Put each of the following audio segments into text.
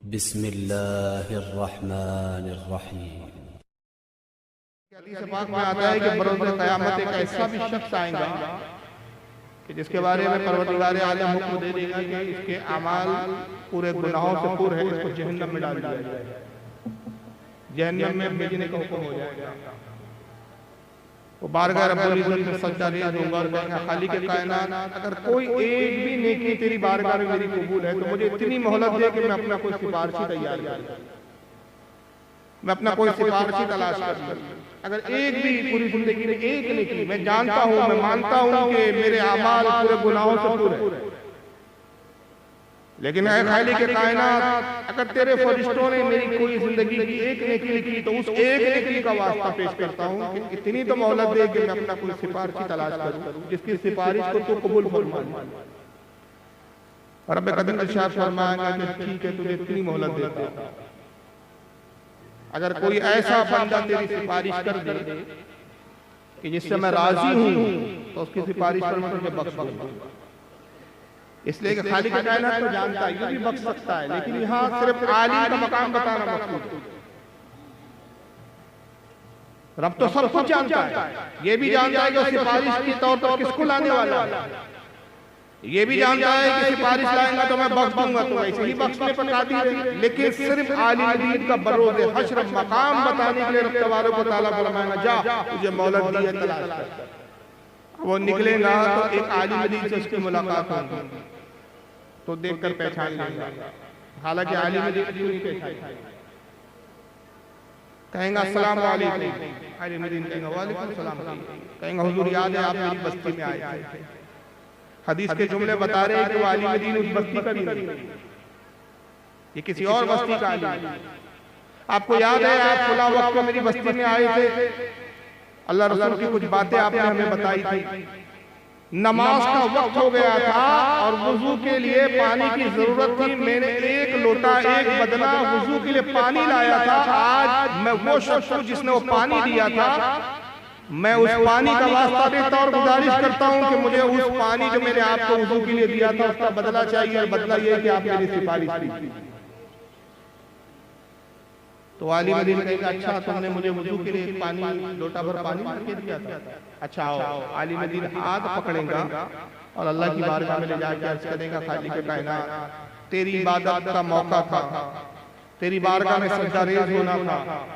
बिस्मिल्लाहिर्रहमानिर्रहीम। हदीस पाक में आता है कि बरोज़ क़यामत एक ऐसा भी शख्स आएगा कि जिसके बारे में परवरदिगार आलम हुक्म दे देगा कि इसके अमाल पूरे गुनाहों से पूरे है, इसको जहन्नम में डाल दिया जाएगा, जहन्नम में भेजने का हुक्म हो जाएगा। वो बारगाह रब्बुल इज़्ज़त में सजदा रेज़ होगा और कहेगा खालिक़ कायनात, अगर कोई एक भी नेकी तेरी बारगाह में मेरी कबूल है तो मुझे इतनी मोहलत दे कि मैं अपना कोई सिफारिशी तैयार कर लूं, मैं अपना कोई सिफारिशी तलाश कर लूं। अगर एक भी पूरी जिंदगी में एक नेकी, मैं जानता हूं, मैं मानता हूं कि मेरे अमाल पूरे गुनाहों से दूर है, लेकिन ऐ खालिक़ कायनात, अगर तेरे फरिश्तों ने मेरी कोई जिंदगी की एक नेकी लिखी तो उस एक नेकी का वास्ता पेश करता हूं कि इतनी तो मोहलत दे कि मैं अपना कोई सिफारिशी तलाश करूं जिसकी सिफारिश को तू कबूल फरमा। रब कदर इरशाद फरमाएगा कि ठीक है, तुझे इतनी मोहलत देता हूं, अगर कोई ऐसा बंदा तेरी सिफारिश कर दे कि जिससे मैं राजी हूं तो उसकी सिफारिश पर मैं तुझे बख्श दूंगा। इसलिए कि खालिक़ कायनात तो जानता है, ये भी बख्श सकता है, लेकिन यहाँ सिर्फ आलिम का मकाम बताना मकसूद है। रब तो सब कुछ जानता है, ये भी जानता है कि सिफारिश के तौर पर किसको लाने वाला है, ये भी जानता है कि सिफारिश लाएगा तो मैं बख्श दूंगा, तो वैसे ही बख्शने पर कादिर है। लेकिन सिर्फ आलिम दीन का बरोज़ हश्र मकाम बताने के लिए रब तबारक व तआला फरमाएगा जा तुझे मोहलत दी है, तलाश कर। वो निकलेगा तो एक आलिम दीन से उसकी मुलाकात होगी तो देखकर पहचान लेगा, हालांकि आलिम दीन नहीं पहचानेगा, कहेंगे अस्सलाम वालेकुम, आलिम दीन कहेंगे वालेकुम सलाम, कहेंगे हुजूर याद है आप मेरी बस्ती में आए थे। हदीस के जुमले बता रहे हैं कि वो आलिम दीन उस बस्ती का भी नहीं, ये किसी और बस्ती का आलिम। आपको याद है आप फुला वक्त में मेरी बस्ती में आए थे, अल्लाह रसूल की कुछ बातें आपने हमें बताई थी, नमाज का वक्त हो गया था और वुजू के लिए पानी की जरूरत थी, मैंने एक लोटा एक बदला वुजू के लिए पानी लाया था। आज मैं वो शख्स हूं जिसने वो पानी दिया था, मैं उस पानी का वास्ता देता और गुजारिश करता हूं कि मुझे उस पानी जो मैंने आपको वुजू के लिए दिया था उसका बदला चाहिए, और बदला ये है कि आप मेरी सिफारिश की। तो आलिम दीन कहेगा अच्छा तुमने मुझे वुजू के लिए पानी लोटा भर पानी लेके दिया था, अच्छा आओ। आलिम दीन हाथ पकड़ेगा और अल्लाह की बारगाह में ले जाकर अर्ज करेगा खालिक़ कायनात, तेरी इबादत का मौका था, तेरी बारगाह में सजदा रेज़ होना था,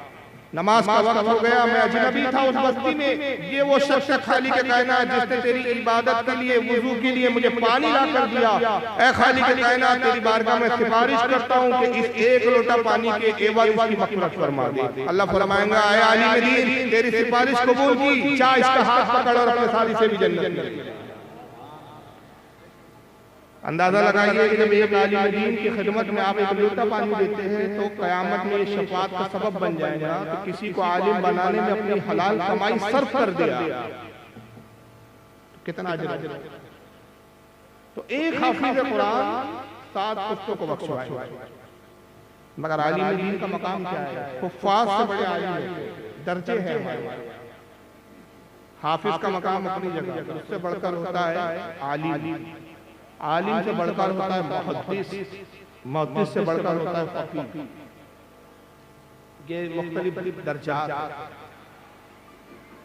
नमाज का वक्त हो गया, मैं अजनबी था उस बस्ती में, ये वो शख्स खालिक़ कायनात जिसने तेरी इबादत के लिए वुजू के लिए मुझे पानी ला कर दिया। ऐ खालिक़ कायनात, तेरी बारगाह में सिफारिश करता हूं कि इस एक लोटा पानी के एवज इसकी मग़फ़िरत फरमा दे। अल्लाह फरमाएगा ऐ आलिम दीन तेरी सिफारिश कबूल की, चाहे इसका हाथ पकड़ और अपने साथी से भी जन्नत में। अंदाजा लगाइए कि जब एक आलिम दीन की खिदमत में आप एक लोटा पानी देते हैं तो क़यामत में ये शफ़ाअत का सबब बन जाएगा कि किसी को आलिम बनाने में अपनी हलाल कमाई सर्फ कर दिया, कितना अजर है। तो एक हाफिज़ कुरान 7 पुश्तों को बख्शवाए, मगर आलिम दीन का मकाम क्या है? हुफ़्फ़ाज़ से बड़े आलिम दर्जे हैं हमारे। हाफिज़ का मकाम अपनी जगह, उससे बढ़कर होता है आलिम, आलिम से बढ़कर होता है मुहद्दिस, मुहद्दिस से बढ़कर होता है फ़क़ीह। ये मुख्तलिफ दर्जात।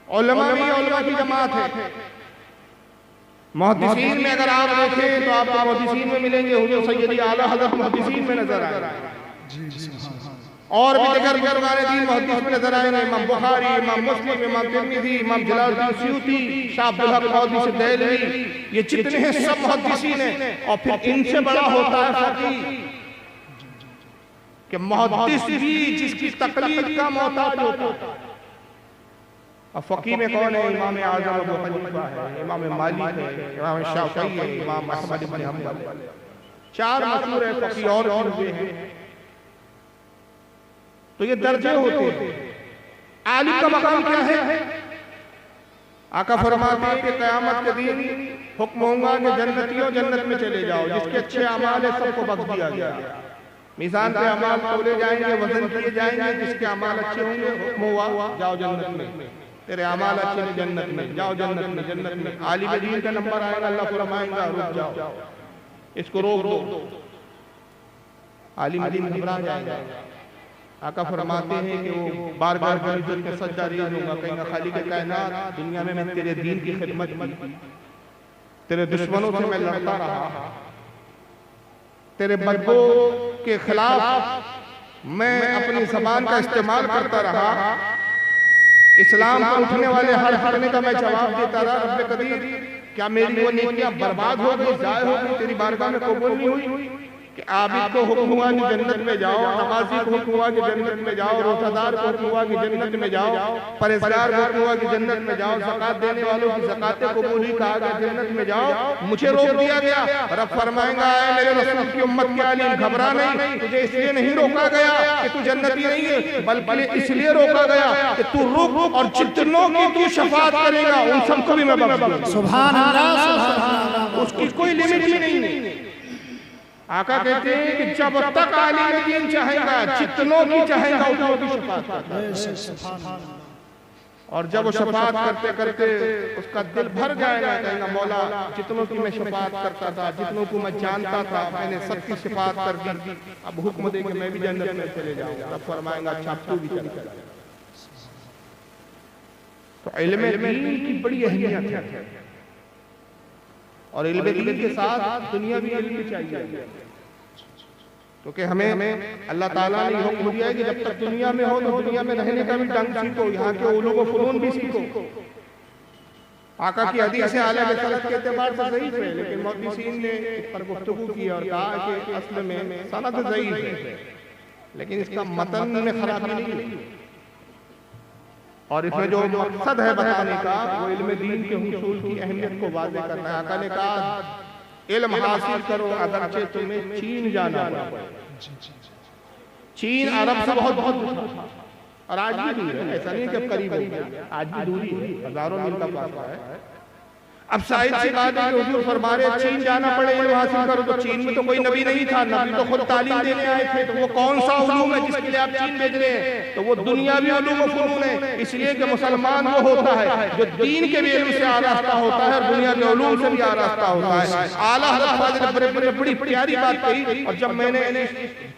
उलमा भी उलमा की जमात है। मुहद्दिसीन में अगर आप देखें तो आपको मुहद्दिसीन में मिलेंगे हुज़ूर सैयदी आला हज़रत मुहद्दिसीन में नजर आएंगे, और भी दिगर बुज़ुर्गान दीन मुहद्दिस में नजर आएंगे, इमाम बुखारी, इमाम मुस्लिम, इमाम तिर्मिज़ी, इमाम जलालुद्दीन सुयूती, शाह अब्दुल हक मुहद्दिस देहलवी, ये जितने हैं सब मुहद्दिसीन हैं। और फिर इनसे बड़ा होता है फ़क़ीह, कि मुहद्दिस भी जिसकी तकलीफ का मोहताज होता है। और फ़क़ीह में कौन है? इमाम आज़म अबू हनीफा है, इमाम मालिक है, इमाम शाफ़िई है, इमाम अहमद इब्न हंबल। 4 मशहूर है फ़क़ीह, और चीज़ें हैं। तो ये दर्जे होते हैं। आलिम का मकाम क्या है? आका फरमाते हैं कि क़यामत के दिन हुक्म होगा कि जन्नतियों जन्नत में चले जाओ, जिसके अच्छे अमाल है सबको बख्श दिया गया। मीज़ान पे अमाल तोले जाएंगे, वजन किए जाएंगे, जिसके अमाल अच्छे होंगे हुक्म हुआ जाओ जन्नत में, तेरे अमाल अच्छे हैं जन्नत में, जाओ जन्नत में, जन्नत में। आलिम दीन का नंबर आएगा, अल्लाह फरमाएगा रुक जाओ, इसको रोक दो। आलिम दीन घबरा जाएगा। आका फरमाते हैं कि वो बार बार इज्जत में सजदा रेज़ होगा, कहेगा खालिक कायनात दुनिया में मैं तेरे दीन की खिदमत की, तेरे दुश्मनों से मैं लड़ता रहा, तेरे बदबू के खिलाफ मैं अपनी ज़बान का इस्तेमाल करता रहा, इस्लाम पर उठने वाले हर हरने का मैं जवाब देता रहा। रब्बे कदीर क्या मेरी वो नेकियां बर्बाद हो गई, जाय हो गई, तेरी बारगाह में कबूल नहीं हुई? कि आबिद को हुक्म हुआ कि जन्नत में जाओ, नमाजी को हुक्म हुआ कि जन्नत में जाओ, रोज़ादार को हुक्म हुआ कि जन्नत में जाओ, परहेज़गार को हुक्म हुआ कि जन्नत में जाओ, ज़कात देने वालों की ज़कात कबूल ही कहा गया जन्नत में जाओ, मुझे रोक दिया गया। रब फरमाएगा ऐ मेरे रसूल की उम्मत के आलिम घबरा नहीं, तुझे इसलिए नहीं रोका गया कि तू जन्नती नहीं है, बल्कि इसलिए रोका गया कि तू रुक और जितनों की तू शफाअत करेगा उन सबको भी मैं बख्श दूंगा। सुभान अल्लाह, सुभान अल्लाह, उसकी कोई लिमिट ही नहीं। आका कहते हैं कि जब तक आलिम दीन चाहेगा, जितनों की चाहेगा उतनों की शफाअत करेगा। और जब वो शफाअत करते करते उसका दिल भर जाएगा, कहेगा मौला जितनों की मैं शफाअत करता था, जितनों को मैं जानता था, मैंने सबकी शफाअत कर दी, अब हुक्म दे कि मैं भी जन्नत में चले जाऊंगा। रब फरमाएगा अच्छा तू भी चल जा। तो इल्म दीन की बड़ी अहमियत है और इल्म दीन के साथ दुनिया भी इल्म चाहिए, क्योंकि हमें अल्लाह ताला ने हुक्म दिया है कि जब तक दुनिया में हो तो दुनिया में रहने का भी ढंग सीखो, यहाँ के उलूम व फुनून भी सीखो। आका की हदीस है आला सनद के एतबार से ज़ईफ़ है, लेकिन मुहद्दिसीन ने इस पर गुफ्तगू की और कहा कि असल में सनद ज़ईफ़ है, लेकिन इसका मतन में खराबी नहीं है। और इसमें जो मकसद है बताने का वो इल्म दीन के हुसूल की अहमियत को वाज़ेह करना है। आका ने कहा इल्म हासिल करो अगरचे तुम्हें चीन जाना पड़े। चीन अरब से बहुत बहुत दूर था और आज भी दूर है, ऐसा नहीं कि अब करीब हो गया, आज भी दूरी है, हजारों मील का फासला है। अब शायद सी बात है कि हुजूर फरमा रहे चीन जाना पड़े इल्म हासिल करो, तो चीन में तो कोई नबी नहीं था, नबी तो खुद तालीम देने आए थे, तो वो कौन सा उलूम है जिसके लिए आप चीन भेज रहे हैं? तो वो दुनियावी उलूम व फुनून है। इसलिए कि मुसलमान वो होता है जो दीन के भी इल्म से आरास्ता होता है और दुनिया के उलूम से भी आरास्ता होता है। आला हज़रत ने बड़ी प्यारी बात कही, और जब मैंने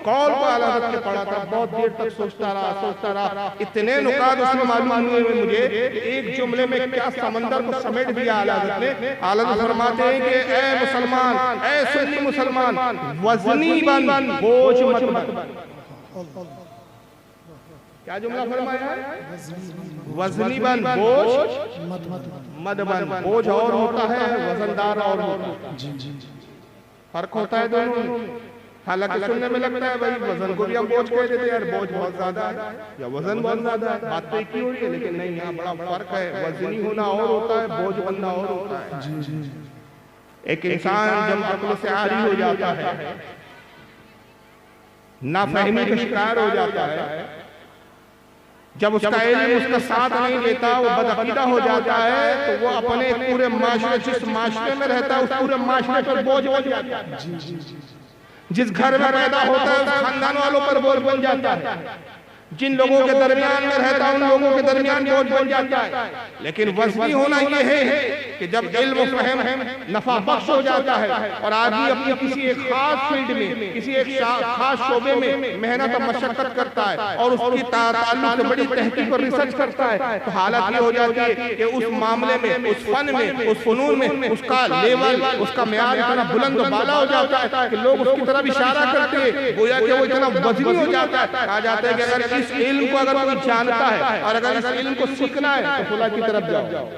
कौल को आला हज़रत ने पढ़ा था बहुत देर तक सोचता रहा, इतने नुकात उसमें मालूम हुए मुझे, एक जुमले में क्या समंदर को समेट दिया आला हज़रत ने। आला हज़रत फरमाते हैं कि ए मुसलमान, ए सुन्नी मुसलमान, वज़नी बन बोझ मत बन। क्या जुमला फरमाया है? वज़नी बन बोझ मत बन। बोझ और होता है, वजनदार और होता है, फर्क होता है दोनों। हालांकि सुनने में लगता है भाई वजन को भी हम बोझ कह देते हैं, यार बोझ बहुत ज्यादा है या वजन बहुत ज्यादा है, बात तो एक ही हो रही है, लेकिन नहीं, यहाँ बड़ा फर्क है। वजनी होना और होता है, बोझ बनना और होता है। एक इंसान जब अक्ल से आरी हो जाता है, नाफहमी का शिकार हो जाता है, जब उसका इल्म उसका साथ नहीं देता, वो बदअकीदा हो जाता है, तो वो अपने पूरे माशरे, जिस माशरे में रहता है उस पूरे माशरे पर बोझ बन जाता है। जिस घर में पैदा होता है उस खानदान वालों पर बोझ बन जाता है। जिन लोगों के दरमियान में रहता है उन लोगों के दरमियान बोझ बन जाता है। लेकिन वज़नी होना ये है कि जब इल्म फहम नफा बख्श हो जाता है और आदमी अपनी किसी एक खास फील्ड में, किसी एक खास शोबे में मेहनत और मशक्कत करता है और उसकी ताल्लुक से बड़ी तहकीक और रिसर्च करता है, तो हालत ये हो जाती है कि उस मामले में, उस फन में, उस फनून में उसका लेवल, उसका मेयार इतना बुलंद बाला हो जाता है कि लोग उसकी तरफ इशारा करते हैं, गोया कि वो इतना वज़नी हो जाता है। कहा जाता है कि अगर इस इल्म को अगर कोई जानता है और अगर इस इल्म को सीखना है तो फुला की तरफ जाओ,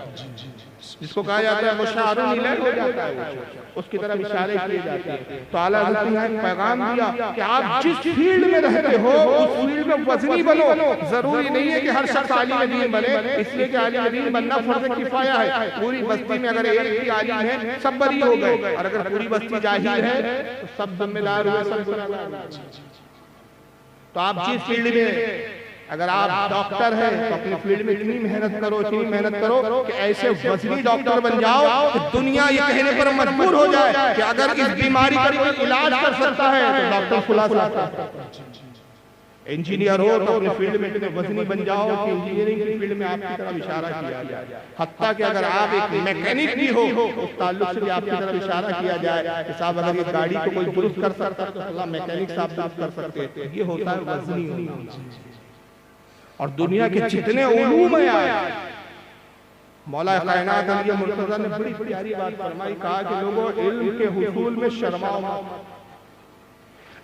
जिसको कहा जाता है मुशारुन इलैह हो जाता है, उसकी तरफ इशारे किए जाते हैं। तो आला हज़रत ने पैगाम दिया कि आप जिस फील्ड में रहते हो उस फील्ड में वज़नी बनो। जरूरी नहीं है कि हर शख्स आलिम दीन बने, इसलिए कि आलिम दीन बनना फर्ज़ किफ़ाया है। पूरी बस्ती में अगर एक ही आलिम है सब बरी हो गए, और अगर पूरी बस्ती जाहिल है तो सब जिम्मेदार हुए, सब गुनहगार। तो आप जिस फील्ड में, अगर आप डॉक्टर हैं तो अपनी फील्ड में इतनी मेहनत करो कि ऐसे वज़नी डॉक्टर बन जाओ कि दुनिया ये कहने पर मजबूर हो जाए कि अगर इस बीमारी का कोई इलाज कर सकता है तो डॉक्टर फुला सकता है। इंजीनियर हो तो अपने फील्ड में इतने वजनी बन जाओ कि इंजीनियरिंग की फील्ड में आपकी तरफ इशारा किया जाए। हत्ता कि अगर आप एक मैकेनिक भी हो उस ताल्लुक से भी आपकी तरफ इशारा किया जाए कि साहब अगर ये गाड़ी को कोई दुरुस्त कर सकता है तो अल्लाह मैकेनिक साहब दुरुस्त कर सकते हैं। ये होता है वजनी होना। और दुनिया के जितने उलूम हैं, मौला कायनात अली मुर्तज़ा ने बड़ी प्यारी बात फरमाई, कहा कि लोगों इल्म के हुसूल में शर्माओ।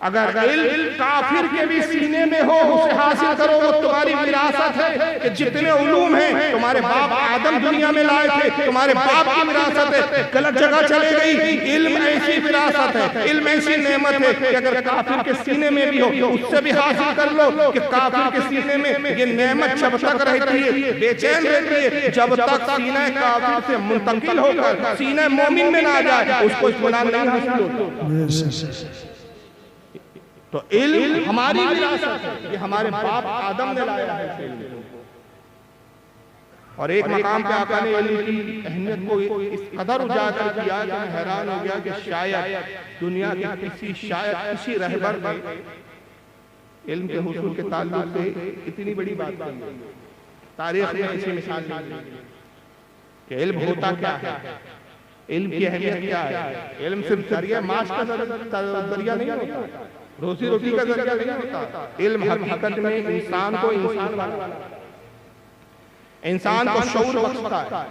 अगर इल्म काफिर के भी सीने में हो उसे हासिल करो, वो तुम्हारी विरासत है कि जितने उलूम हैं तुम्हारे बाप आदम दुनिया में लाए थे, तुम्हारे बाप की विरासत है, गलत जगह चले गई। इल्म ऐसी विरासत है, इल्म ऐसी नेमत है कि अगर काफिर के सीने में भी हो उससे भी हासिल कर लो कि काफिर के सीने में ये नेमत जब तक रहती है, बेचैन रहती है, जब तक सीना काफिर से मुंतकिल होकर सीना मोमिन में ना जाए उसको इत्मीनान नहीं हासिल होता। तो इल्म हमारी विरासत है, ये हमारे बाप आदम ने लाया है इल्म। और एक मकाम पे आका ने इल्म की अहमियत को इस कदर उजागर किया कि मैं हैरान हो गया कि शायद दुनिया के किसी रहबर ने इल्म के हुसूल के ताल्लुक से इतनी बड़ी बात कही। तारीख में ऐसी मिसाल नहीं कि इल्म होता क्या है, इल्म की अहमियत क्या है। इल्म सिर्फ जरिया माश का जरिया नहीं होता, रोजी रोटी का जरिया नहीं होता। इल्म हकीकत में इंसान को इंसान बनाता है, इंसान को शऊर बख्शता है।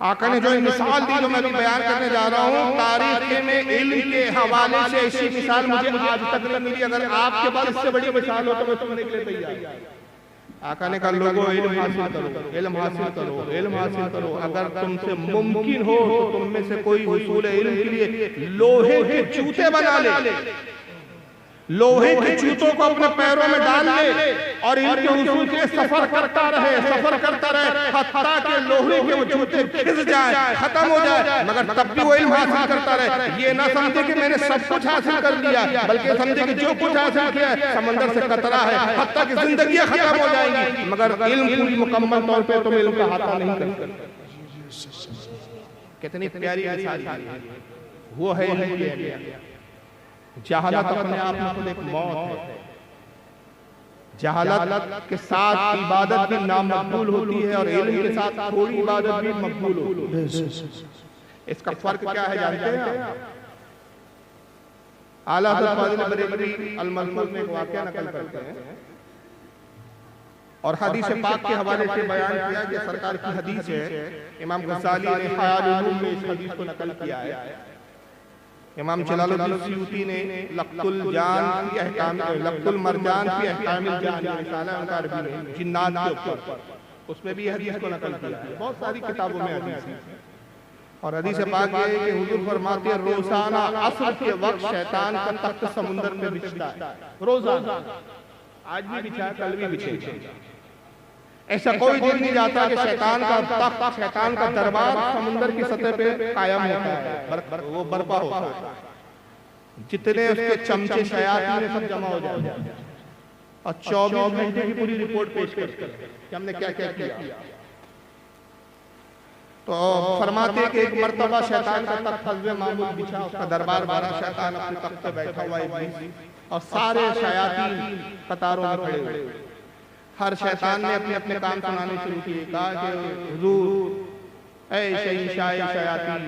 आका ने जो मिसाल दी जो मैं अभी बयान करने जा रहा हूँ, तारीख में इल्म के हवाले से ऐसी मिसाल मुझे आज तक नहीं मिली। अगर आपके पास इससे बड़ी मिसाल हो तो मैं सुनने के लिए तैयार। आका ने कहा लोगों इल्म हासिल करो, इल्म हासिल करो, इल्म हासिल करो। अगर तुमसे मुमकिन हो तो तुम में से कोई हुसूल इल्म के लिए लोहे के जूते बना ले, लोहे के जूतों को अपने पैरों में डाल ले और इल्म के हुसूल के सफर करता रहे, सफर करता रहे, हत्ता के लोहे के वो जूते घिस जाए, खत्म हो जाए, मगर तब भी वो इल्म हासिल करता रहे। ये ना समझे कि मैंने सब कुछ हासिल कर लिया, बल्कि समझे कि जो कुछ हासिल किया है समंदर से कतरा है, हत्ता की जिंदगी खत्म हो जाएगी, मगर इल्म पूरी मुकम्मल तौर पे तुम इल्म का हाथा नहीं कर सकते। कितनी प्यारी मिसाल है, वो है इल्म। जहालत अपने आप में खुद एक मौत है। जहालत के साथ इबादत भी नामकबूल होती है और इल्म के साथ थोड़ी इबादत भी मकबूल होती है। इसका फर्क क्या है जानते हैं? आला हज़रत फाज़िल बरेलवी अल-मलफूज़ में एक वाक़या नकल करते हैं और हदीस पाक के हवाले से बयान किया कि सरकार की हदीस है। इमाम गज़ाली ने हयाल उलूम में इस हदीस को नकल किया है। इमाम जलालुद्दीन सयूती ने लक़्तुल जान की अहकाम, लक़्तुल मरजान की अहकामिल जान रिसाला उनका अरबी में जिन्नात के ऊपर, उसमें भी हदीस को नकल किया है। बहुत सारी किताबों में हदीस है। और हदीस पाक ये है कि हुजूर फरमाते हैं रोजाना असर के वक्त शैतान का तख्त समुंदर में बिछता है। रोजाना, आज भी बिछा, कल भी बिछेगा। ऐसा कोई दिन नहीं जाता कि शैतान का तख्त, शैतान का दरबार समुंदर की सतह पे कायम होता है, वो बर्पा होता है। जितने उसके चमचे शयातीन सब जमा हो जाते हैं और 24 घंटे की पूरी रिपोर्ट पेश करते हैं कि हमने क्या क्या किया। तो फरमाते हैं कि एक मर्तबा शैतान का तख्त हज़्वे मामूल बिछा, उसका दरबार भरा, शैतान अपने तख्त पे बैठा हुआ है और सारे शयातीन कतारों में खड़े हुए। हर शैतान ने अपने अपने काम सुनाने शुरू किए। कहा कि हुजूर ऐ शहंशाह शयातीन,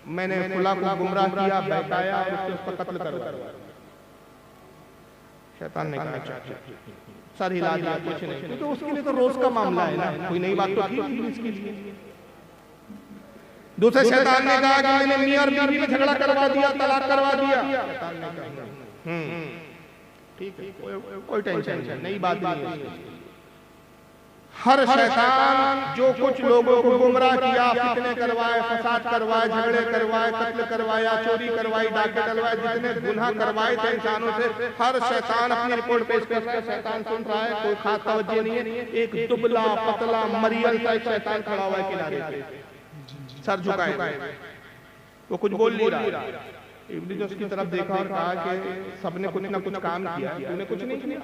मैंने फुला को गुमराह किया, बहकाया और उसका कत्ल करवाया। शैतान ने कहा सर हिला दिया, कुछ नहीं, क्योंकि उसके लिए तो रोज का मामला है ना, कोई नई बात तो थी नहीं इसके लिए। दूसरे शैतान ने कहा कि मैंने मियां और बीवी में झगड़ा करवा दिया, तलाक करवा दिया। शैतान ने कहा ठीक है, कोई टेंशन नहीं, नई बात नहीं है। हर शैतान जो कुछ लोगों को गुमराह किया, फितने करवाए, फसाद करवाए, झगड़े करवाए, कत्ल करवाया, चोरी करवाई, डाके डलवाए, जितने गुनाह करवाए थे इंसानों से, हर शैतान अपनी रिपोर्ट पेश कर रहा है। शैतान सुन रहा है, कोई खास तवज्जो नहीं है। एक दुबला पतला मरियल सा शैतान खड़ा हुआ है किनारे पे, सर झुकाए, वो कुछ बोल नहीं रहा। इब्लीस ने उसकी तरफ देखा और कहा कि सबने कुछ ना कुछ काम किया, तूने कुछ नहीं किया।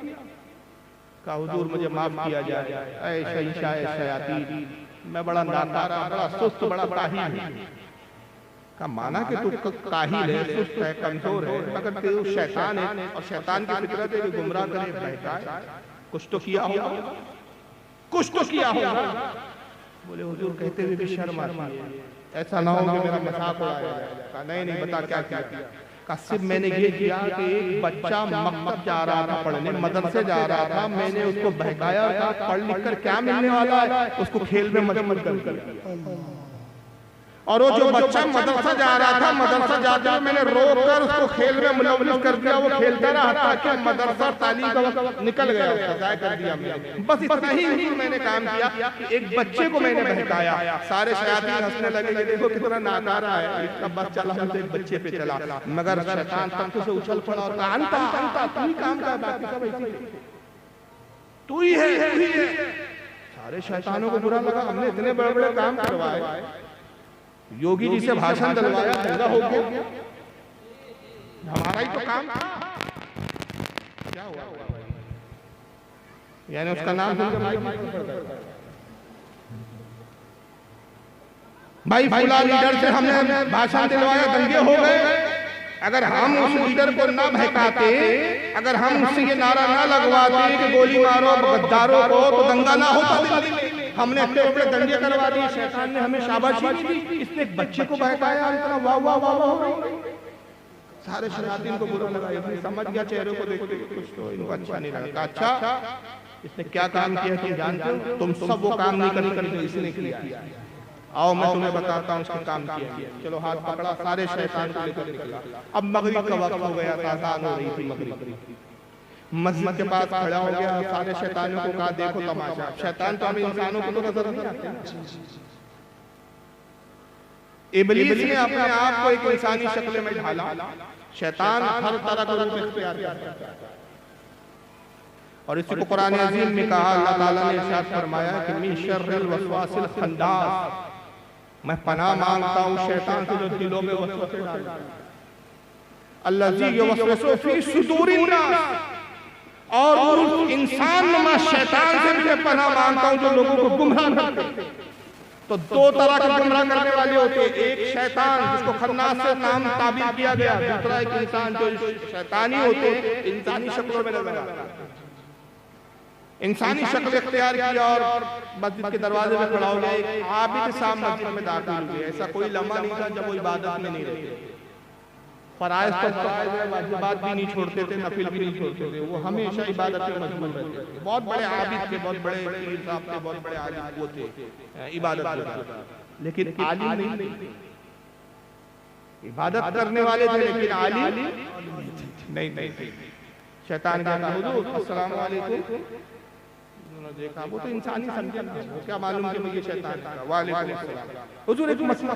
कहा हुजूर मुझे माफ किया जाए, ऐ शहंशाह शयातीन, मैं बड़ा नाकारा, बड़ा सुस्त, बड़ा ताही हूं। का माना कि तू काहिल है, सुस्त है, कमजोर है, मगर तू शैतान है और शैतान की फितरत है कि गुमराह करे, बहकाए, कुछ तो किया होगा, कुछ तो किया होगा। बोले हुजूर कहते हुए भी शर्म आती है, ऐसा ना हो कि मेरा मजाक उड़ाया जाए। कहा नहीं बता क्या किया। कहा सिर्फ मैंने ये किया कि एक बच्चा मकतब जा रहा था पढ़ने, मदरसे जा रहा था, मैंने उसको बहकाया था, पढ़ लिख कर क्या मिलने वाला है, उसको खेल में मदद कर। और वो जो बच्चा मदरसा जा रहा था, मदरसा जाते हुए मैंने रोक कर उसको खेल में मुलव्वस कर दिया। वो खेलता रहा ताकि मदरसा तालीम का वक्त निकल गया, ज़ाया कर दिया मैंने। बस इतना ही मैंने काम किया कि एक बच्चे को मैंने बहकाया। सारे शयातीन हंसने लगे, देखो कितना नाकारा है, इसका बस चला तो एक बच्चे पे चला। मगर शैतान तंतु से उछल पड़ा और कहा अंता तू ही काम कर, बाकी सब ऐसे तू ही है। सारे शैतानों को बुरा लगा, हमने इतने बड़े बड़े काम करवाए, योगी जी से भाषण दिलवाया, दंगा हो गया, हमारा ही तो काम था। क्या हुआ? यानी उसका नाम भाई फुला लीडर से हमने भाषण दिलवाया, दंगे हो गए। अगर हम उस लीडर को ना बहकाते, अगर हम उससे ये नारा ना लगवाते कि गोली मारो गद्दारों को, तो दंगा ना होता। हमने इतने बड़े दंगे करवा दिए, शैतान ने हमें शाबाशी दी, इसने एक बच्चे को बहकाया, इतना वाह वाह वाह वाह। सारे शयातीन को बुरा लगा, समझ गया चेहरे को देख के कुछ तो इनको अच्छा नहीं लगा। अच्छा इसने क्या काम किया तुम जानते हो? तुम सब वो काम नहीं करते जो इसने किया। आओ मैं तुम्हें बताता हूँ उसके काम किया। चलो हाथ पकड़ा, सारे शैतान को लेकर निकला। अब मगरिब का वक्त हो गया था, अज़ान हो रही थी मगरिब। मस्जिद के पास खड़ा हो गया, सारे शैतानों को कहा देखो तमाशा। शैतान तो हमें इंसानों को तो नजर नहीं आते। इब्लीस ने अपने आप को एक इंसानी शक्ल में ढाला। शैतान हर तरह का रूप इख्तियार करता है और इसी को कुरान अज़ीम में कहा, अल्लाह ताला ने इरशाद फरमाया कि मिन शर्रिल वस्वासिल खन्नास, मैं पनाह मांगता हूँ शैतान से जो दिलों में वसवसे डालता है। अल्लज़ी युवस्विसु फी सुदूरिन नास, और उस इंसान नुमा शैतान से भी मैं पनाह मांगता हूं जो लोगों को गुमराह करते। तो दो तरह के गुमराह करने वाले होते हैं, एक शैतान जिसको खन्नास से नाम ताबीर किया गया, दूसरा एक इंसान जो शैतानी होते हैं, इंसानी शक्लों में नजर आता है। इंसानी शक्ल इख्तियार किया और मस्जिद के दरवाजे में खड़ा हो गया। एक आबिद साहब मस्जिद में दाखिल हुए, ऐसा कोई लम्हा नहीं था जब वो इबादत में नहीं रहते। फराइज तो फराइज है, वाजिबात भी नहीं छोड़ते थे, नफिल भी नहीं छोड़ते थे, वो हमेशा इबादत में मशगूल रहते थे। बहुत बड़े आबिद थे, बहुत बड़े पीर साहब थे, बहुत बड़े आलिम वो थे, इबादत करते। लेकिन आलिम नहीं, इबादत करने वाले थे लेकिन आलिम नहीं थे। शैतान का हुजूर अस्सलाम वालेकुम, उन्होंने देखा वो तो इंसानी समझा, वो क्या मालूम कि मुझे शैतान का। वालेकुम अस्सलाम हुजूर, एक मसला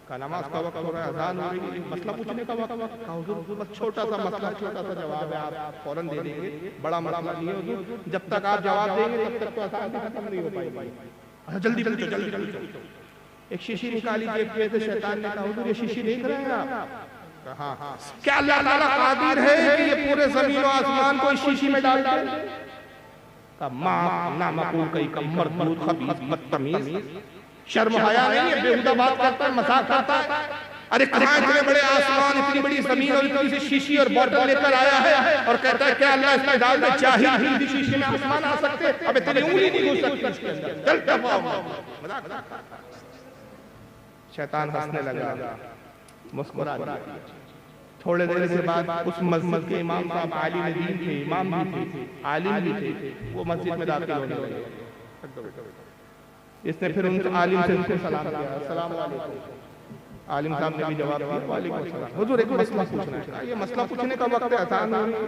का नमाज का वक्त हो रहा है, अज़ान हो रही है, मसला पूछने का वक्त। हुजूर बस छोटा सा मसला, छोटा सा जवाब है, आप फौरन दे देंगे, बड़ा मसला नहीं है हुजूर, जब तक आप जवाब देंगे तब तक तो अज़ान भी खत्म नहीं हो पाएगी। अच्छा जल्दी जल्दी जल्दी। एक शीशी निकाली जेब में से, शैतान ने कहा हुजूर ये शीशी देख रहे हैं आप? हाँ। क्या अल्लाह ताला कादिर है कि ये पूरे ज़मीन और आसमान को इस शीशी में डाल दे? ना मकूल कई कमर दूध खबीस बदतमीज, शर्म हया नहीं है, बेहुदा बात करता है, मजाक करता है। अरे कहाँ इतने बड़े आसमान, इतनी बड़ी जमीन और इतनी सी शीशी और बोतल लेकर आया है और कहता है क्या अल्लाह इसमें डाल दे, चाहिए शीशी में आसमान आ सकते? अब तेरी उंगली नहीं घुस सकती इसके अंदर, चल मजाक। शैतान हंसने लगा, मुस्कुरा दिया। थोड़े देर के बाद उस मस्जिद के इमाम साहब आलिम दीन थे, इमाम भी थे, आलिम भी थे, वो मस्जिद में दाखिल होने लगे। इसने फिर उनसे आलिम से उनको सलाम किया, अस्सलाम वालेकुम। आलिम साहब ने भी जवाब दिया, वालेकुम अस्सलाम। हुजूर एक मसला पूछना है। ये मसला पूछने का वक्त है, आसान हो रही है,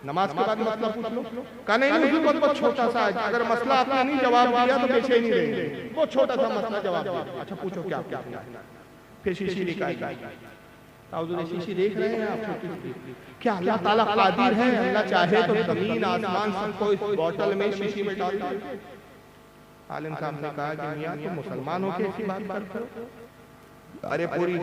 नमाज के बाद मसला पूछ लो। कहा नहीं हुजूर बहुत छोटा सा है, अगर मसला आपने नहीं जवाब दिया तो पीछे नहीं रहेंगे, वो छोटा सा मसला जवाब दिया। अच्छा पूछो क्या क्या पूछना। फिर शीशी निकाली, हुजूर शीशी देख रहे हैं आप, छोटी सी। क्या अल्लाह ताला कादिर है, अल्लाह चाहे तो जमीन आसमान सबको इस बोतल में शीशी में डाल दे? आलिम साहब ने कहा कि मियां तुम मुसलमान हो के ऐसी बात करते हो? अरे पूरी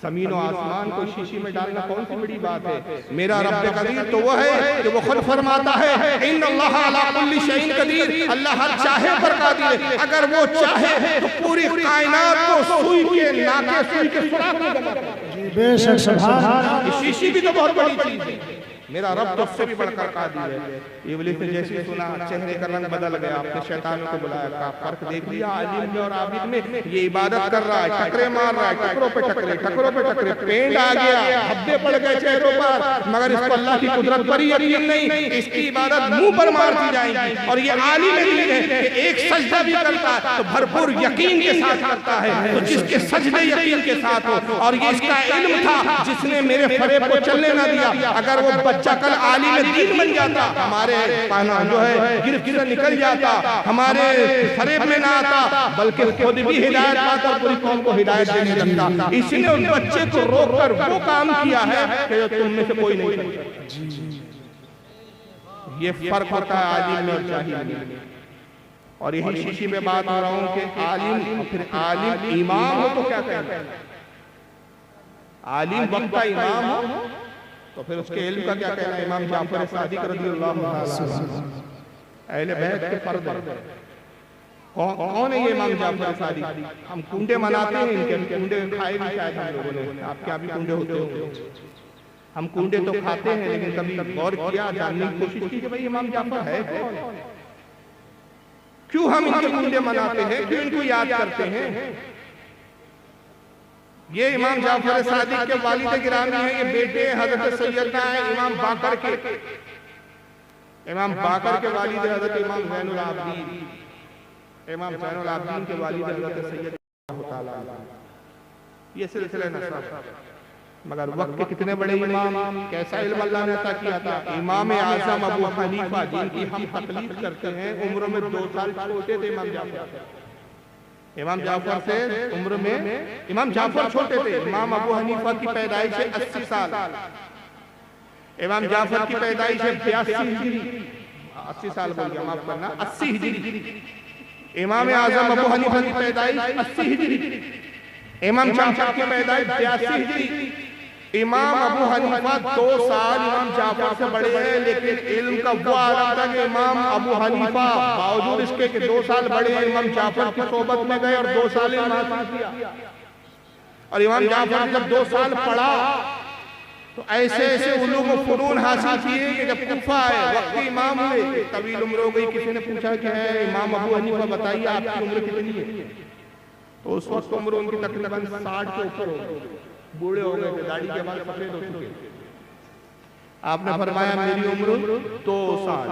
जमीन और आसमान को शीशी में डालना कौन सी बड़ी बात है। मेरा रब्बे कदीर तो वो है कि वो खुद फरमाता है इन्नल्लाह अला कुल्ली शैइन कदीर, अल्लाह हर चाहे पर कादिर है। अगर वो चाहे तो पूरी कायनात को सुई के नाके सुई के सुराख में जमा कर दे। बेशक सुभान अल्लाह। शीशी भी तो बहुत बड़ी चीज है। मेरा रब तो उससे भी बढ़कर कादिर है। इब्लीस ने जैसे सुना चेहरे का रंग बदल गया, अपने शैतानों को बुलाया, का फर्क देख लिया आलिम में और आबिद में। ये इबादत कर रहा है, टकरे मार रहा है, टकरों पे टकरे, टकरों पे टकरे, पेंट आ गया, धब्बे पड़ गए चेहरों पर, मगर इसको अल्लाह की कुदरत पर ही यकीन नहीं। इसकी इबादत मुंह पर मार दी जाएगी। और ये आलिम है कि एक सजदा भी करता है तो भरपूर यकीन के साथ करता है। तो जिसके सजदे यकीन के साथ हो, और ये इसका इल्म था जिसने मेरे फरेब को चलने ना दिया। अगर वो बच्चा कल आलिम दीन बन जाता, हमारे जो है गिरफ्त से निकल जाता, हमारे फरेब में ना आता, बल्कि खुद भी हिदायत पाता, पूरी कौम को हिदायत देने लगता। इसने उस बच्चे को रोककर वो काम किया है कि जो तुम में से कोई नहीं कर सकता। ये फर्क होता है आलिम में और जाहिल में। और यही शीशी में बात हो रहा हूं कि आलिम, फिर आलिम इमाम हो तो क्या कहते हैं। आलिम वक्त का इमाम हो तो फिर उसके इल्म का क्या कहना है। इमाम जाफर सादिक रज़ियल्लाहु ताला अहले बैत के फर्द है। कौन है ये इमाम जाफर सादिक। हम कुंडे मनाते हैं, इनके कुंडे खाए भी शायद हम लोगों ने, आपके यहाँ भी कुंडे होते हो। हम कुंडे तो खाते हैं, लेकिन कभी गौर किया, जानने की कोशिश की कि भाई इमाम जाफर है कौन, क्यों हम इनके कुंडे मनाते हैं, क्यों इनको याद करते हैं। ये इमाम जाफर सादिक के वालिद गिरामी हैं। ये बेटे हजरत सैयदना है इमाम बाकर के। इमाम बाकर के वालिद हजरत इमाम ज़ैनुल आबिदीन, इमाम ज़ैनुल आबिदीन के वालिद हजरत सैयद ताला। ये सिलसिला नसब। मगर वक्त के कितने बड़े इमाम, कैसा इल्म अल्लाह ने अता किया था। इमाम आज़म अबू हनीफा जिनकी हम तकलीफ करते हैं, उम्र में 2 साल छोटे थे इमाम जाफर। इमाम जाफर से उम्र में इमाम जाफर छोटे थे। इमाम अबू हनीफा की पैदाइश है 80 साल, इमाम जाफर की पैदाइश है 82 हिजरी। 80 साल बोल गया, माफ करना, 80 हिजरी। इमाम आजम अबू हनीफा की पैदाइश 80 हिजरी, इमाम जाफर की पैदाइश 82 हिजरी। इमाम अबू हनीफा 2 साल इमाम जाफर से बड़े हैं, लेकिन इल्म का वो आलम था कि इमाम अबू हनीफा बावजूद इसके कि 2 साल बड़े हैं, इमाम जाफर की सोबत में गए और 2 साल इल्म हासिल किया। और इमाम जाफर जब 2 साल पढ़ा तो ऐसे ऐसे उलूम व फुनून हासिल किए कि जब कुफा आए, वक्त इमाम हुए, तवील उम्र हो गई। किसी ने पूछा कि है इमाम अबू हनीफा बताइए आपकी उम्र कितनी है। तो उस वक्त उम्र उनकी तकरीबन 60 के ऊपर हो गई, बूढ़े हो गए थे, दाढ़ी के बाल सफेद हो चुके। आपने फरमाया मेरी उम्र 2 साल।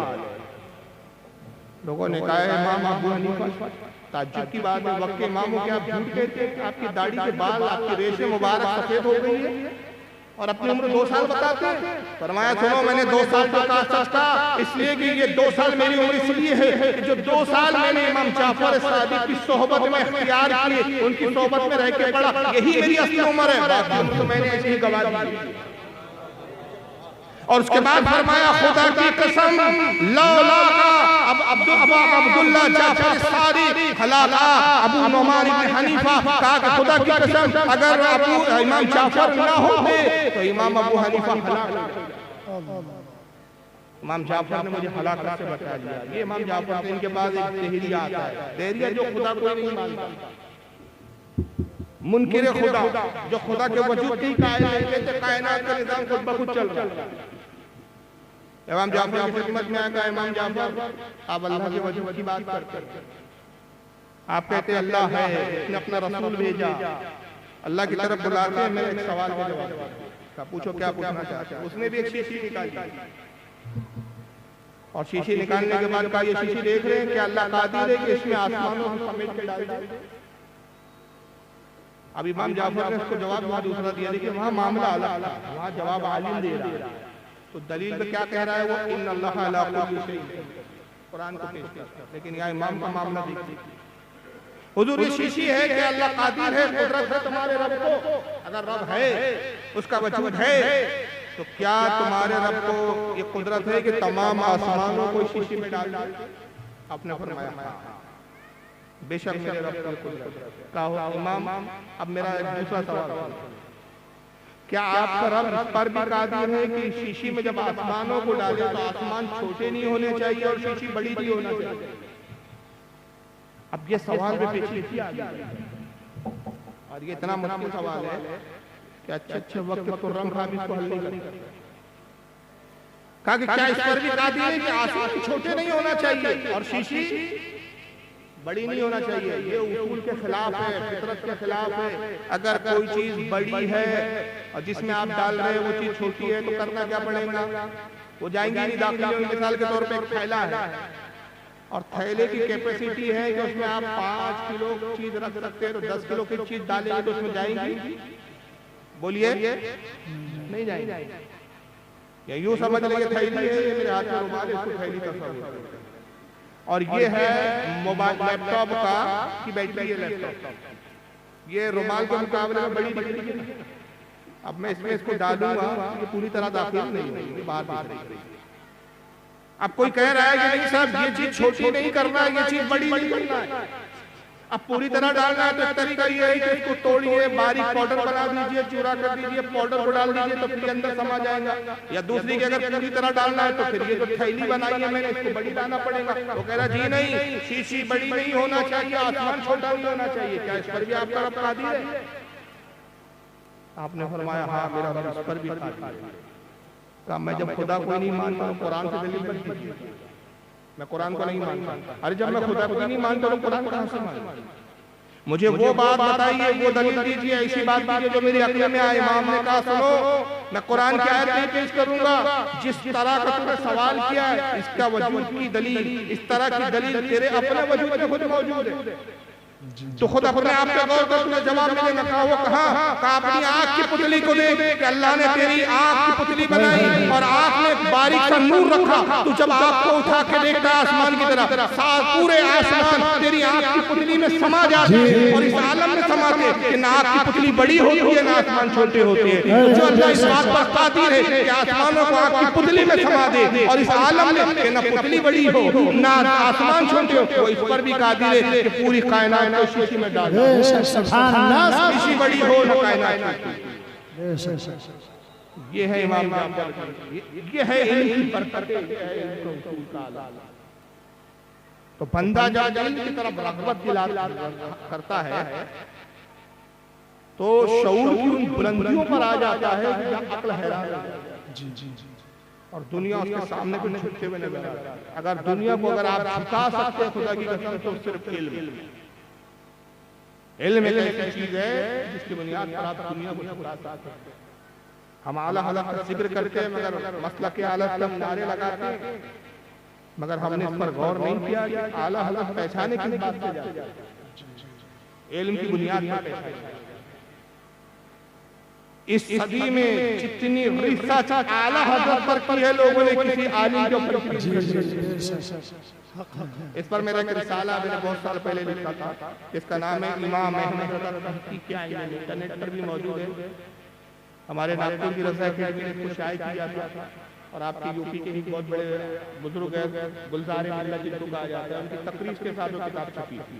लोगों ने कहा इमाम अबू हनीफा, ताज्जुब की बात है, वक्त के इमाम के आप झूठ कहते हैं, आपकी दाढ़ी के बाल, आपकी रेशे मुबारक सफेद हो गई है और अपनी उम्र 2 साल बताते हैं। फरमाया सुनो, मैंने 2 साल तो कहा सच था, इसलिए कि ये 2 साल मेरी उम्र इसलिए है कि जो 2 साल मैंने इमाम जाफर सादिक की सोहबत में इख्तियार की, उनकी सोहबत में रह के पढ़ा, यही मेरी असली उम्र है। बाकी उम्र तो मैंने ऐसे ही गवा दी। और उसके बाद फरमाया खुदा की कसम लौला अब अब्दुल्ला जाफर सादिक हलाला अबू नुमान इब्न हनीफा, कहा कि खुदा की कसम अगर अबू इमाम जाफर ना होते तो इमाम अबू हनीफा हलाक। इमाम जाफर ने मुझे हलाकत से बचा दिया। ये इमाम जाफर से इनके बाद एक देहरिया आता है, देहरिया जो खुदा को नहीं मानता, मुनकिर खुदा, जो खुदा के वजूद की कायल नहीं कहते, कायनात का निजाम खुद ब खुद चल रहा है। इमाम जाफर की खिदमत में आया, इमाम जाफर आप अल्लाह के वजूद की बात करते हैं, आप कहते हैं अल्लाह है, उसने अपना रसूल भेजा, अल्लाह की तरफ बुलाते हैं। मैं एक सवाल का जवाब का पूछो क्या पूछना चाहते हैं। उसने भी एक शीशी निकाली और शीशी निकालने के बाद कहा ये शीशी देख रहे हैं कि अल्लाह कादिर है कि इसमें आसमानों को समेट के डाल दे। अब इमाम जाफर ने उसको जवाब दूसरा दिया, देखिए वहां मामला अलग था, वहां जवाब आलिम दे रहा है। तो दलील में क्या कह रहा है वो, इन्नल्लाह अला कुल्ली शैइन, कुरान को पेश करता है। लेकिन यहाँ इमाम का मामला देखिए, हुजूर ये शीशी है कि अल्लाह कादिर है, कुदरत है तुम्हारे रब को। अगर रब है, उसका वजूद है, तो क्या तुम्हारे रब को ये कुदरत है कि तमाम आसमानों को शीशी में डाल दे। आपने फरमाया बेशक मेरे रब की कुदरत है। कहा इमाम अब मेरा एक दूसरा सवाल है, क्या आपका रब इस पर भी कादिर है कि शीशी में जब आसमानों को डाले तो आसमान छोटे नहीं होने चाहिए और शीशी बड़ी नहीं होना चाहिए? अब ये सवाल में पेचीदगी आ गई और ये इतना मुश्किल सवाल है कि अच्छे वक्त तो रम खाम इसको हल नहीं करते। कहा कि क्या इस पर भी कादिर है कि आसमान छोटे नहीं होना चाहिए और शीशी बड़ी नहीं होना चाहिए? ये उसूल के खिलाफ है, फितरत के खिलाफ है। अगर कोई चीज बड़ी है और जिसमें आप डाल रहे हैं वो चीज छोटी है तो करना क्या पड़ेगा? वो जाएंगी नहीं दाखिले में। मिसाल के तौर पे एक थैला है और थैले की कैपेसिटी है कि उसमें आप 5 किलो चीज रख सकते हैं, तो 10 किलो की चीज डालेंगे तो उसमें जाएंगी? बोलिए नहीं जाएंगे। या यूं समझ लीजिए थैली है, ये मेरे हाथ में रुमाल है, इसको थैली तस्वीर, और ये है मोबाइल लैपटॉप का की बैटरी है लैपटॉप, ये रुमाल के मुकाबले में बड़ी बैटरी है। अब मैं इसमें इसको डालूंगा, ये पूरी तरह दाखिल नहीं होगी, बाहर रही। अब कोई कह रहा है कि नहीं साहब ये चीज छोटी नहीं करना है, ये चीज बड़ी नहीं करना है, अब पूरी तरह डालना है। तो एक तरीका ये है कि इसको तोड़िए, बारीक पाउडर बना दीजिए, चूरा कर दीजिए, पाउडर को डाल दीजिए तो फिर अंदर समा जाएगा। या दूसरी की अगर पूरी तरह डालना है तो फिर ये जो थैली बनाई है मैंने इसको बड़ी लाना पड़ेगा। वो कह रहा जी नहीं, शीशी बड़ी नहीं होना चाहिए, आसमान छोटा नहीं होना चाहिए। क्या इस पर भी आपका रब कादिर है? आपने फरमाया हाँ मेरा रब इस पर भी कादिर है। कहा मैं जब खुदा को नहीं मानता हूँ कुरान से दलील बन कीजिए। मैं कुरान को नहीं मानता। अरे जब मैं खुदा को नहीं मानता हूँ कुरान कहाँ से मानूं? मुझे वो बात बताइए, वो दलील दीजिए, ऐसी बात दीजिए जो मेरी अक्ल में आए। इमाम ने कहा सुनो, मैं कुरान की आयत नहीं पेश करूंगा, जिस तरह का तुमने सवाल किया है इसका वजूद की दलील, इस तरह की दलील तेरे अपने वजूद में खुद मौजूद है। तो खुद अपने आप पे गौर कर, तुम्हें जवाब मिले। मैं कहा वो कहा अपनी आंख की पुतली को देख कि अल्लाह ने तेरी आंख की पुतली बनाई और आंख में एक बारीक सा नूर रखा। तू जब आंख को उठा के देखता है आसमान की तरफ, पूरे आसमान तेरी आंख की पुतली में समा जाते हैं और इस आलम में समाते कि ना आंख की पुतली बड़ी होती है ना आसमान छोटे होते हैं। जो अल्लाह इस बात पर कादिर है कि आसमानों को आंख की पुतली में समा दे और इस आलम में कि ना पुतली बड़ी हो ना आसमान छोटे हो, वो इस पर भी कादिर है कि पूरी कायनात को शीशी में डाल दे। शीशी बड़ी हो ना कायनात। ये है इमाम जाफर, ये है इल्म की बरकत, ये है इल्म का उसूल का आला। तो बंदा जब इल्म की तरफ रग़बत करता है तो शऊर की उन बुलंदियों पर आ जाता है जब अक्ल हैरान हो जाती है और दुनिया उसके सामने को झुकते हुए नजर आता है। अगर दुनिया को अगर आप झुका सकते हैं खुदा की कसम तो सिर्फ इल्म एक ऐसी चीज है जिसकी बुनियाद पर आप दुनिया को झुका सकते हैं। हम आला हलक का जिक्र करते हैं मगर मसलक के आला हलक नारे लगाते हैं, मगर हमने इस पर गौर नहीं किया कि आला हलक पहचाने किस बात से जाते हैं। इल्म की बुनियाद पर पहचाने। इस सदी में जितनी रिसर्च आला हजरत पर की है लोगों ने किसी आलिम के ऊपर, इस पर मेरा एक रिसाला मैंने बहुत साल पहले लिखा था, इसका नाम है इमाम अहमद क्या है, इंटरनेट पर भी मौजूद है। हमारे नागपुर की रज़ा के ने इसको शायद किया था और आपके यूपी के ही बहुत बड़े बुजुर्ग हैं गुलजार मिल्लत जिनको कहा जाता है, उनकी तकरीर के साथ वो किताब छपी थी।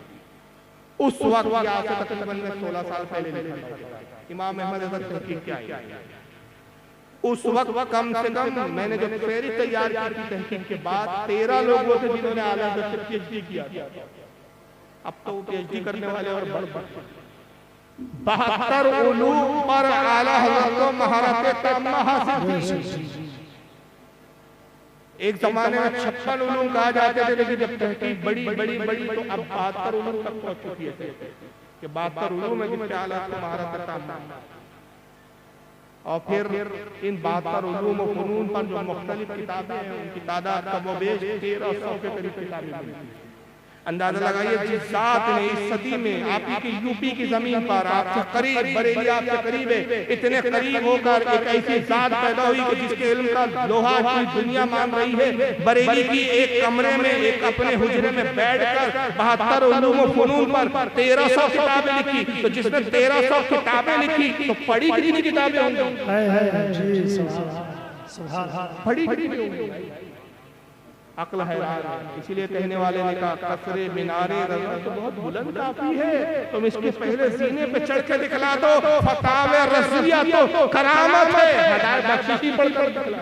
उस वक्त आज से तकरीबन 16 साल पहले लिखा था इमाम अहमद हज़रत तहकीक क्या है। उस वक्त कम से कम मैंने जब फेरी तैयार की थी तहकीक के बाद 13 लोगों थे जिन्होंने आला हज़रत से पीएचडी किया था। अब तो पीएचडी करने वाले और बढ़ 72 उलूम पर आला हज़रत को महारत ताम्मा हासिल थी। एक जमाने में 56 उलूम कहा जाते थे, लेकिन जब तहकीक बड़ी बड़ी बड़ी तो अब 72 उलूम तक पहुंच चुकी है कि 72 उलूम में जिनके आला को महारत ताम्मा। और फिर इन 72 उलूम और फनून पर जो मुख्तलिफ किताबें हैं उनकी तादाद का वो बेश 1300 के करीब किताबें मिलती हैं। अंदाजा लगाइए जिस जात ने इस सदी में आप की यूपी की जमीन पर आपसे करीब, बरेली आपसे करीब है, इतने करीब होकर एक ऐसी जात पैदा हुई कि जिसके इल्म का लोहा पूरी दुनिया मान रही है। बरेली की एक कमरे में एक अपने हुजरे में बैठकर 72 उलूम और फनून पर 1300 किताबें लिखी। तो जिसने 1300 किताबें लिखी तो पढ़ी कितनी किताबें होंगी? पढ़ी कितनी होंगी? अक्ल हैरान है। इसीलिए कहने वाले ने कहा कसरे मीनारे रज़ा तो बहुत बुलंद काफी है, तुम इसके पहले सीने पे चढ़ के दिखला दो, फतावे रज़िया तो करामत है, हिदायत बख्शिशी पढ़कर दिखला।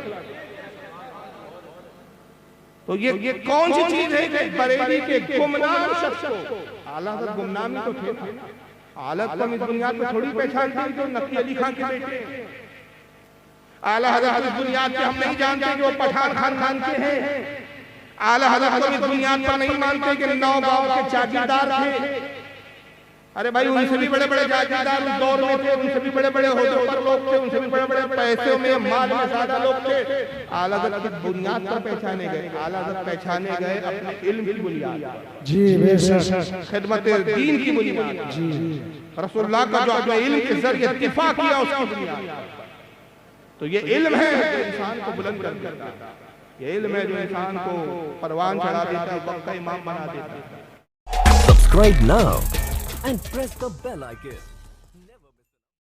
तो ये कौन सी चीज है कि बरेली के गुमनाम शख्स को, आला हज़रत गुमनाम ही तो थे ना, हालत को इस बुनियाद पे थोड़ी पहचानते हैं जो नकी अली खान के बेटे हैं। आला हज़रत इस बुनियाद पे हम नहीं जानते कि वो पठान खानदान के हैं। आला हज़रत को इस बुनियाद पर नहीं मानते कि 9 गांव के जागीरदार थे। अरे भाई उनसे भी बड़े बड़े जागीरदार उस दौर में थे, उनसे भी बड़े बड़े होदे पर लोग थे, उनसे भी बड़े बड़े पैसे में माल में ज्यादा लोग थे। आला हज़रत की बुनियाद पर पहचाने गए, आला हज़रत पहचाने गए अपने इल्म की बुनियाद, जी बेशक, खिदमत दीन की बुनियाद, जी रसूलुल्लाह का जो अपने इल्म के जरिए दिफा किया उसकी बुनियाद। तो ये इल्म है जो इंसान को बुलंद कर देता है, ये इल्म है जो इंसान को परवान चढ़ा देता है, वक्त का इमाम बना देता है। Subscribe now and press the bell icon.